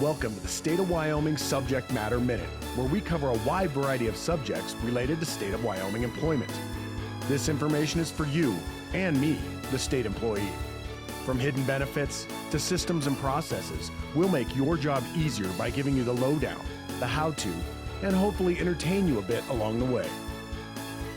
Welcome to the State of Wyoming Subject Matter Minute, where we cover a wide variety of subjects related to State of Wyoming employment. This information is for you and me, the state employee. From hidden benefits to systems and processes, we'll make your job easier by giving you the lowdown, the how-to, and hopefully entertain you a bit along the way.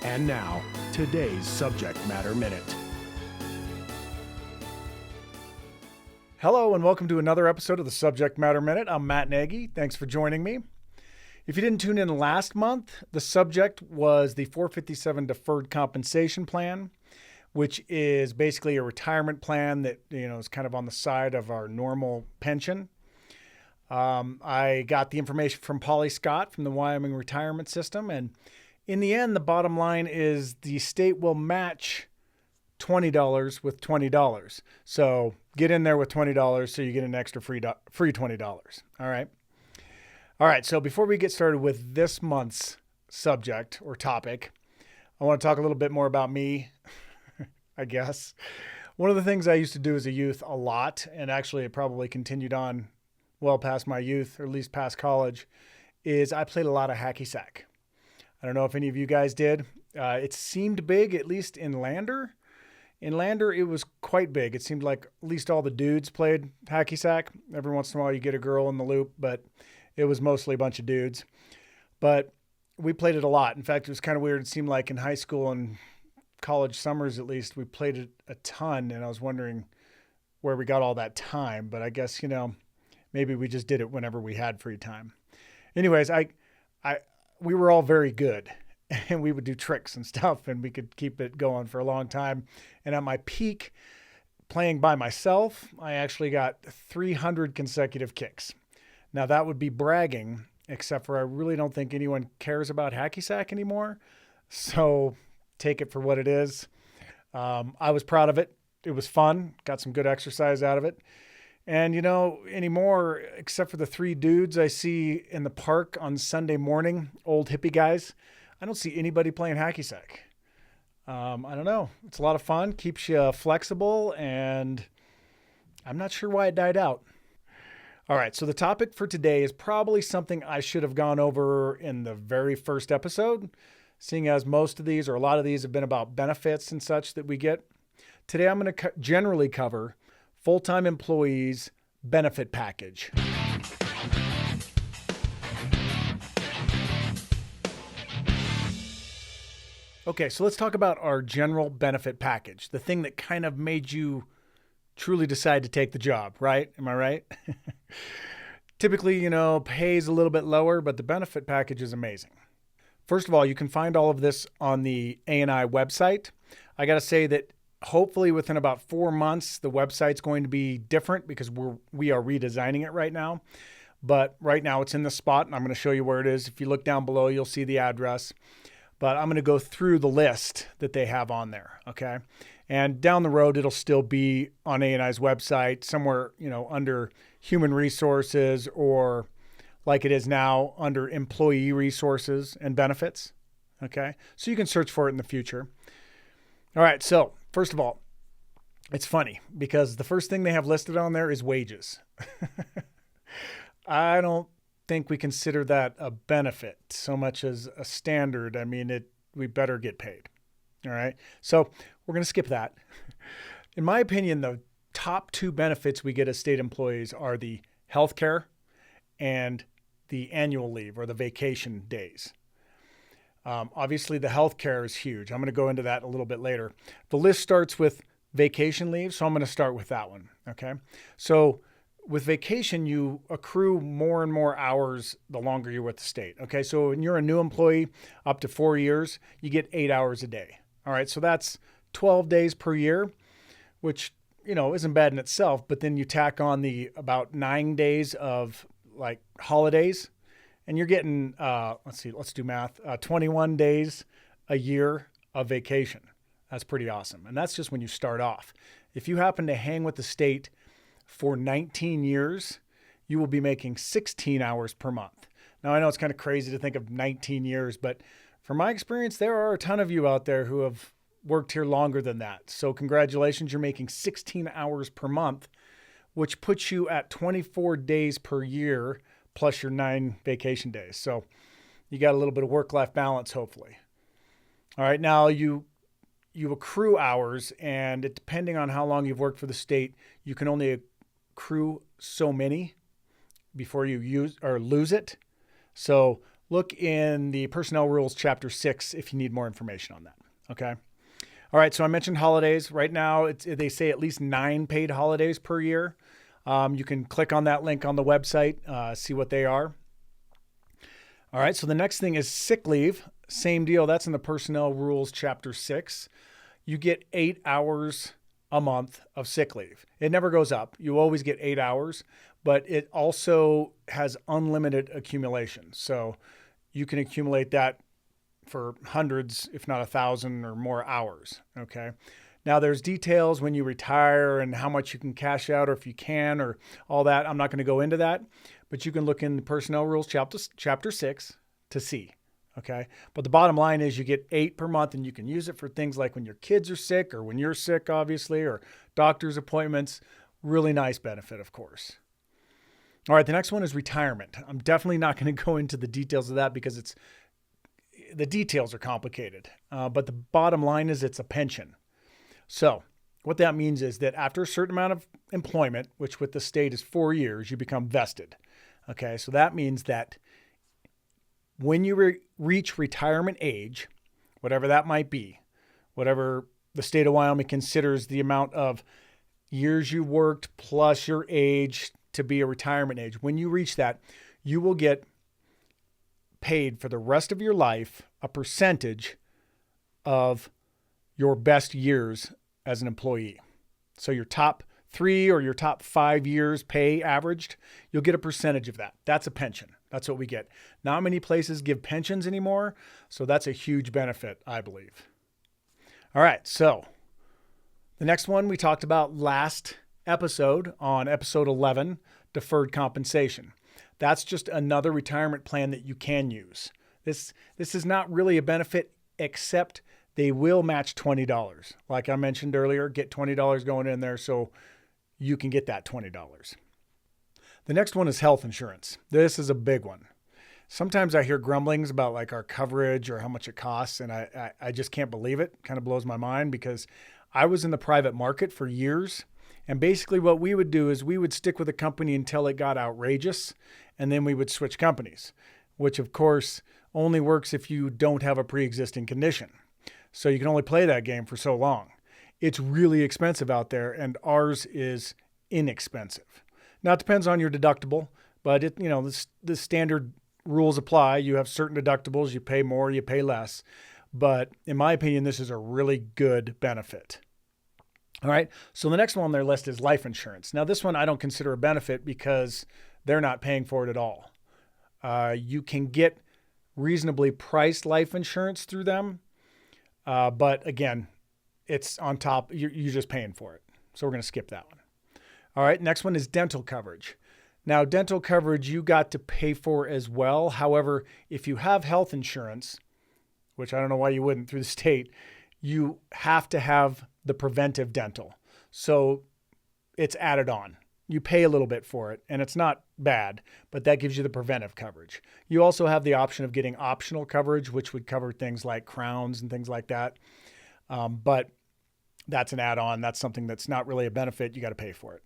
And now, today's Subject Matter Minute. Hello and welcome to another episode of the Subject Matter Minute. I'm Matt Nagy. Thanks for joining me. If you didn't tune in last month, the subject was the 457 Deferred Compensation Plan, which is basically a retirement plan that is kind of on the side of our normal pension. I got the information from Polly Scott from the Wyoming Retirement System, and in the end, the bottom line is the state will match $20 with $20. So get in there with $20 so you get an extra free $20. All right. So before we get started with this month's subject or topic, I want to talk a little bit more about me, I guess. One of the things I used to do as a youth a lot, and actually it probably continued on well past my youth, or at least past college, is I played a lot of hacky sack. I don't know if any of you guys did. It seemed big, at least in Lander. In Lander, it was quite big. It seemed like at least all the dudes played hacky sack. Every once in a while, you get a girl in the loop, but it was mostly a bunch of dudes. But we played it a lot. In fact, it was kind of weird. It seemed like in high school and college summers, at least, we played it a ton. And I was wondering where we got all that time. But I guess, maybe we just did it whenever we had free time. Anyways, we were all very good. And we would do tricks and stuff, and we could keep it going for a long time. And at my peak, playing by myself, I actually got 300 consecutive kicks. Now, that would be bragging, except for I really don't think anyone cares about hacky sack anymore. So take it for what it is. I was proud of it. It was fun. Got some good exercise out of it. And, anymore, except for the three dudes I see in the park on Sunday morning, old hippie guys, I don't see anybody playing hacky sack. I don't know. It's a lot of fun, keeps you flexible, and I'm not sure why it died out. All right, so the topic for today is probably something I should have gone over in the very first episode, seeing as most of these, or a lot of these, have been about benefits and such that we get. Today I'm going to generally cover full-time employees' benefit package. Okay, so let's talk about our general benefit package, the thing that kind of made you truly decide to take the job, right? Am I right? Typically, pay is a little bit lower, but the benefit package is amazing. First of all, you can find all of this on the A&I website. I got to say that hopefully within about 4 months, the website's going to be different because we are redesigning it right now. But right now it's in the spot, and I'm going to show you where it is. If you look down below, you'll see the address. But I'm going to go through the list that they have on there, okay? And down the road, it'll still be on A&I's website, somewhere, under human resources, or like it is now under employee resources and benefits, okay? So you can search for it in the future. All right, so first of all, it's funny because the first thing they have listed on there is wages. I don't think we consider that a benefit so much as a standard. I mean, we better get paid. All right. So we're going to skip that. In my opinion, the top two benefits we get as state employees are the healthcare and the annual leave or the vacation days. Obviously, the healthcare is huge. I'm going to go into that a little bit later. The list starts with vacation leave, so I'm going to start with that one. Okay. So with vacation, you accrue more and more hours the longer you're with the state. Okay, so when you're a new employee, up to 4 years, you get 8 hours a day. All right, so that's 12 days per year, which, isn't bad in itself, but then you tack on the about 9 days of like holidays, and you're getting, let's do math, 21 days a year of vacation. That's pretty awesome. And that's just when you start off. If you happen to hang with the state for 19 years, you will be making 16 hours per month. Now, I know it's kind of crazy to think of 19 years, but from my experience, there are a ton of you out there who have worked here longer than that. So congratulations, you're making 16 hours per month which puts you at 24 days per year plus your 9 vacation days. So you got a little bit of work-life balance, hopefully. All right, now you accrue hours, and depending on how long you've worked for the state, you can only accrue so many before you use or lose it. So look in the Personnel Rules Chapter 6 if you need more information on that. Okay. All right. So I mentioned holidays. Right now, they say at least 9 paid holidays per year. You can click on that link on the website, see what they are. All right. So the next thing is sick leave. Same deal. That's in the Personnel Rules Chapter 6. You get 8 hours a month of sick leave. It never goes up. You always get 8 hours, but it also has unlimited accumulation. So you can accumulate that for hundreds, if not 1,000 or more hours. Okay. Now there's details when you retire and how much you can cash out or if you can or all that. I'm not going to go into that, but you can look in the Personnel Rules Chapter 6 to see. Okay. But the bottom line is you get 8 per month and you can use it for things like when your kids are sick or when you're sick, obviously, or doctor's appointments. Really nice benefit, of course. All right. The next one is retirement. I'm definitely not going to go into the details of that because the details are complicated. But the bottom line is it's a pension. So what that means is that after a certain amount of employment, which with the state is 4 years, you become vested. Okay. So that means that when you reach retirement age, whatever that might be, whatever the state of Wyoming considers the amount of years you worked plus your age to be a retirement age, when you reach that, you will get paid for the rest of your life a percentage of your best years as an employee. So your top 3 or your top 5 years pay averaged, you'll get a percentage of that. That's a pension. That's what we get. Not many places give pensions anymore, so that's a huge benefit, I believe. All right, so the next one we talked about last episode on episode 11, deferred compensation. That's just another retirement plan that you can use. This is not really a benefit, except they will match $20. Like I mentioned earlier, get $20 going in there so you can get that $20. The next one is health insurance. This is a big one. Sometimes I hear grumblings about like our coverage or how much it costs, and I just can't believe it. It kind of blows my mind because I was in the private market for years, and basically what we would do is we would stick with a company until it got outrageous, and then we would switch companies, which of course only works if you don't have a pre-existing condition. So you can only play that game for so long. It's really expensive out there, and ours is inexpensive. Now it depends on your deductible, but the standard rules apply. You have certain deductibles, you pay more, you pay less. But in my opinion, this is a really good benefit. All right. So the next one on their list is life insurance. Now this one I don't consider a benefit because they're not paying for it at all. You can get reasonably priced life insurance through them. But again, it's on top. You're just paying for it. So we're going to skip that one. All right. Next one is dental coverage. Now, dental coverage you got to pay for as well. However, if you have health insurance, which I don't know why you wouldn't through the state, you have to have the preventive dental. So it's added on. You pay a little bit for it, and it's not bad, but that gives you the preventive coverage. You also have the option of getting optional coverage, which would cover things like crowns and things like that. But that's an add-on. That's something that's not really a benefit. You got to pay for it.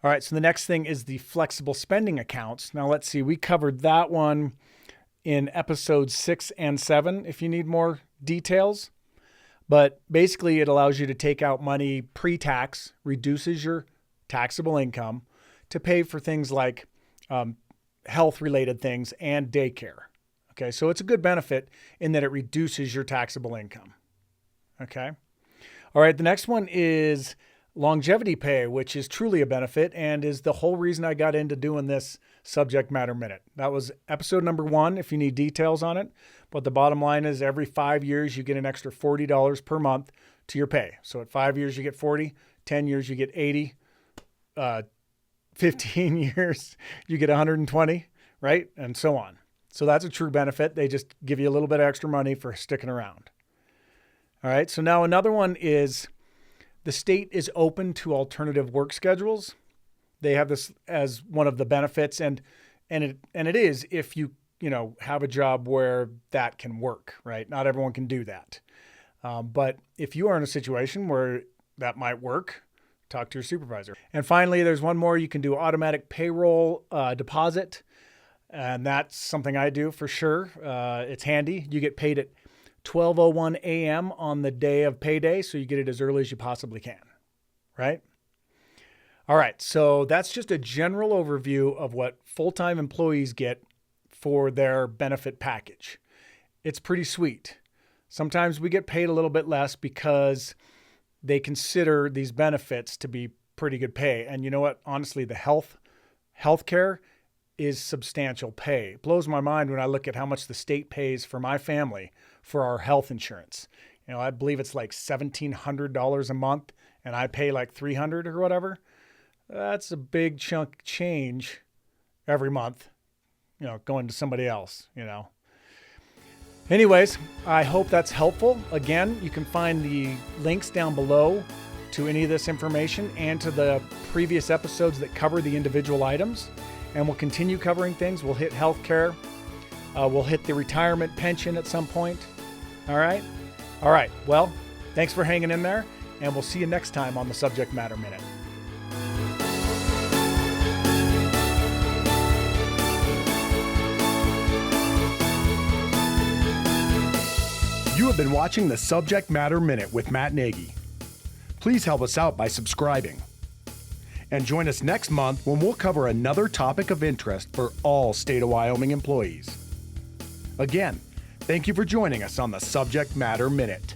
All right, so the next thing is the flexible spending accounts. Now, let's see. We covered that one in episodes 6 and 7 if you need more details. But basically, it allows you to take out money pre-tax, reduces your taxable income to pay for things like health-related things and daycare. Okay, so it's a good benefit in that it reduces your taxable income. Okay. All right, the next one is longevity pay, which is truly a benefit and is the whole reason I got into doing this subject matter minute. That was episode number 1 if you need details on it. But the bottom line is every 5 years, you get an extra $40 per month to your pay. So at 5 years, you get 40, 10 years, you get 80, 15 years, you get 120, right? And so on. So that's a true benefit. They just give you a little bit of extra money for sticking around. All right. So now another one is The state is open to alternative work schedules. They have this as one of the benefits, and it is if you have a job where that can work, right? Not everyone can do that. But if you are in a situation where that might work, talk to your supervisor. And finally, there's one more. You can do automatic payroll deposit. And that's something I do for sure. It's handy. You get paid at 12:01 a.m. on the day of payday, so you get it as early as you possibly can, right? All right, so that's just a general overview of what full-time employees get for their benefit package. It's pretty sweet. Sometimes we get paid a little bit less because they consider these benefits to be pretty good pay. And you know what? Honestly, the healthcare is substantial pay. It blows my mind when I look at how much the state pays for my family for our health insurance. I believe it's like $1,700 a month, and I pay like $300 or whatever. That's a big chunk change every month, going to somebody else, Anyways, I hope that's helpful. Again, you can find the links down below to any of this information and to the previous episodes that cover the individual items. And we'll continue covering things. We'll hit healthcare. We'll hit the retirement pension at some point. All right. Well, thanks for hanging in there, and we'll see you next time on the Subject Matter Minute. You have been watching the Subject Matter Minute with Matt Nagy. Please help us out by subscribing. And join us next month when we'll cover another topic of interest for all State of Wyoming employees. Again, thank you for joining us on the Subject Matter Minute.